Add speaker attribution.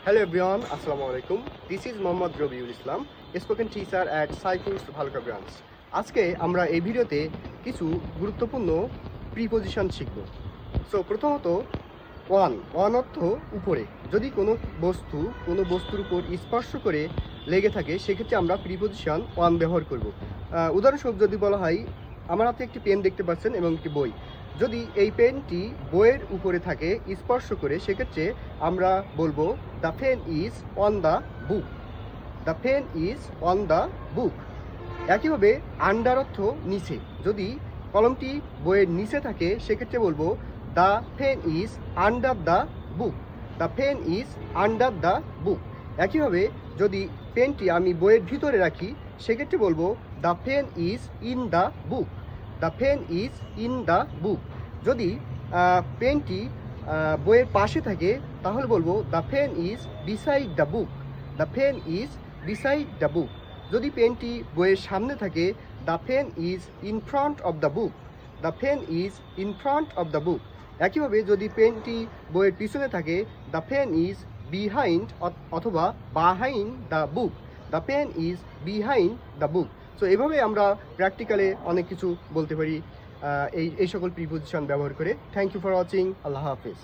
Speaker 1: Hello everyone, Assalamu alaikum. This is Mohammad Rabiul Islam, spoken teacher at Cyprus Bhalka branch. আজকে আমরা এই ভিডিওতে কিছু গুরুত্বপূর্ণ প্রিপজিশন শিখব। সো প্রথমত ওয়ান অর্থ উপরে। যদি কোনো বস্তুর উপর স্পর্শ করে লেগে থাকে সেক্ষেত্রে আমরা প্রিপজিশন ওয়ান ব্যবহার করব। উদাহরণস্বরূপ যদি বলা হয়, আমার হাতে একটি পেন দেখতে পাচ্ছেন এবং একটি বই। যদি এই পেনটি বইয়ের উপরে থাকে স্পর্শ করে, সেক্ষেত্রে আমরা বলবো the pen is on the book. The pen is on the book. একইভাবে আন্ডার অর্থ নিচে। যদি কলমটি বইয়ের নিচে থাকে সেক্ষেত্রে বলবো the pen is under the book. The pen is under the book. একইভাবে যদি পেনটি আমি বইয়ের ভিতরে রাখি সেক্ষেত্রে বলবো the pen is in the book. The pen is in the book. যদি পেনটি বইয়ের পাশে থাকে তাহলে বলবো the pen is beside the book. The pen is beside the book. যদি পেনটি বইয়ের সামনে থাকে the pen is in front of the book. The pen is in front of the book. একইভাবে যদি পেনটি বইয়ের পিছনে থাকে দ্য পেন ইজ বিহাইন্ড অথবা behind the book. The pen is behind the book. So এভাবে আমরা প্র্যাকটিক্যালে অনেক কিছু বলতে পারি এই সকল প্রিপজিশন ব্যবহার করে। Thank you for watching. আল্লাহ হাফিজ।